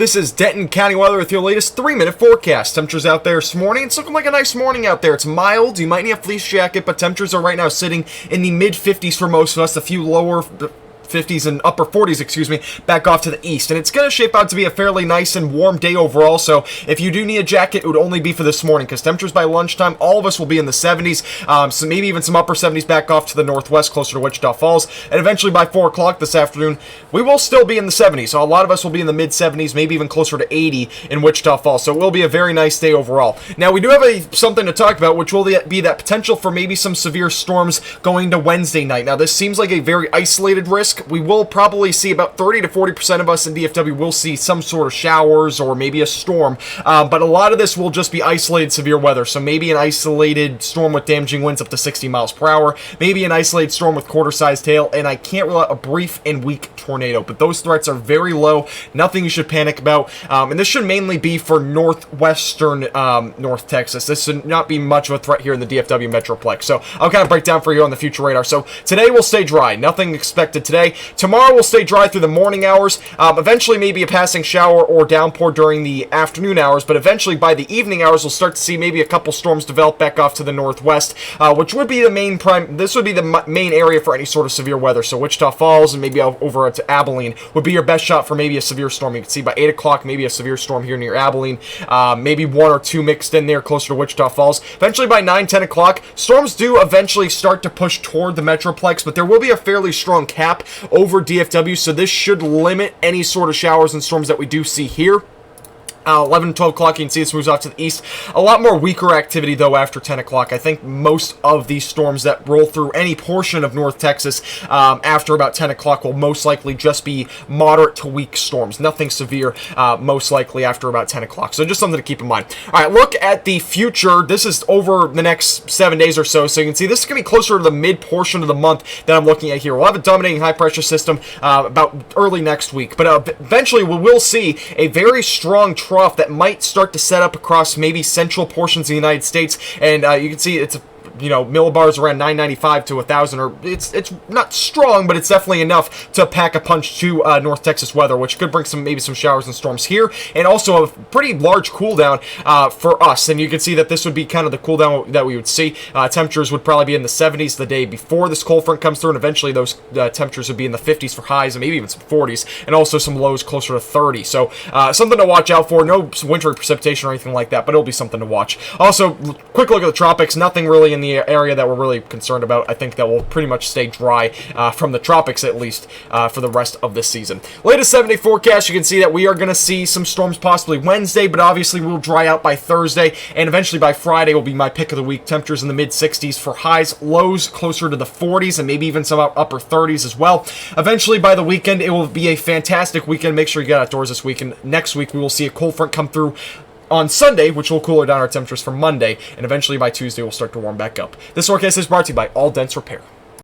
This is Denton County weather with your latest 3-minute forecast. Temperatures out there this morning, it's looking like a nice morning out there. It's mild, you might need a fleece jacket, but temperatures are right now sitting in the mid-50s for most of us, a few lower 50s and upper 40s, back off to the east. And it's going to shape out to be a fairly nice and warm day overall, so if you do need a jacket, it would only be for this morning, because temperatures by lunchtime, all of us will be in the 70s, so maybe even some upper 70s back off to the northwest, closer to Wichita Falls, and eventually by 4 o'clock this afternoon, we will still be in the 70s, so a lot of us will be in the mid-70s, maybe even closer to 80 in Wichita Falls, so it will be a very nice day overall. Now, we do have something to talk about, which will be that potential for maybe some severe storms going to Wednesday night. Now, this seems like a very isolated risk. We will probably see about 30 to 40% of us in DFW will see some sort of showers or maybe a storm, but a lot of this will just be isolated severe weather, so maybe an isolated storm with damaging winds up to 60 miles per hour, maybe an isolated storm with quarter-sized hail, and I can't rule out a brief and weak tornado, but those threats are very low, nothing you should panic about, and this should mainly be for northwestern North Texas. This should not be much of a threat here in the DFW Metroplex, so I'll kind of break down for you on the future radar. So today will stay dry, nothing expected today. Tomorrow will stay dry through the morning hours, eventually maybe a passing shower or downpour during the afternoon hours, but eventually by the evening hours we'll start to see maybe a couple storms develop back off to the northwest, which would be the main this would be the main area for any sort of severe weather. So Wichita Falls and maybe over to Abilene would be your best shot for maybe a severe storm. You can see by 8 o'clock maybe a severe storm here near Abilene, maybe 1 or 2 mixed in there closer to Wichita Falls. Eventually by 9, 10 o'clock, storms do eventually start to push toward the Metroplex, but there will be a fairly strong cap over DFW, so this should limit any sort of showers and storms that we do see here. 11, 12 o'clock, you can see this moves off to the east. A lot more weaker activity, though, after 10 o'clock. I think most of these storms that roll through any portion of North Texas after about 10 o'clock will most likely just be moderate to weak storms. Nothing severe, most likely, after about 10 o'clock. So just something to keep in mind. All right, look at the future. This is over the next 7 days or so. So you can see this is going to be closer to the mid-portion of the month that I'm looking at here. We'll have a dominating high-pressure system about early next week. But eventually, we will see a very strong trough that might start to set up across maybe central portions of the United States, and you can see it's millibars around 995 to 1,000, or it's not strong, but it's definitely enough to pack a punch to North Texas weather, which could bring maybe some showers and storms here, and also a pretty large cool down for us. And you can see that this would be kind of the cool down that we would see. Temperatures would probably be in the 70s the day before this cold front comes through, and eventually those temperatures would be in the 50s for highs and maybe even some 40s, and also some lows closer to 30. So something to watch out for. No wintry precipitation or anything like that, but it'll be something to watch. Also, quick look at the tropics. Nothing really in the area that we're really concerned about. I think that will pretty much stay dry from the tropics, at least, for the rest of this season. Latest 7-day forecast, you can see that we are going to see some storms possibly Wednesday, but obviously we'll dry out by Thursday, and eventually by Friday will be my pick of the week. Temperatures in the mid-60s for highs, lows closer to the 40s, and maybe even some upper 30s as well. Eventually by the weekend, it will be a fantastic weekend. Make sure you get outdoors this weekend. Next week, we will see a cold front come through on Sunday, which will cooler down our temperatures for Monday, and eventually by Tuesday we'll start to warm back up. This forecast is brought to you by All Dents Repair.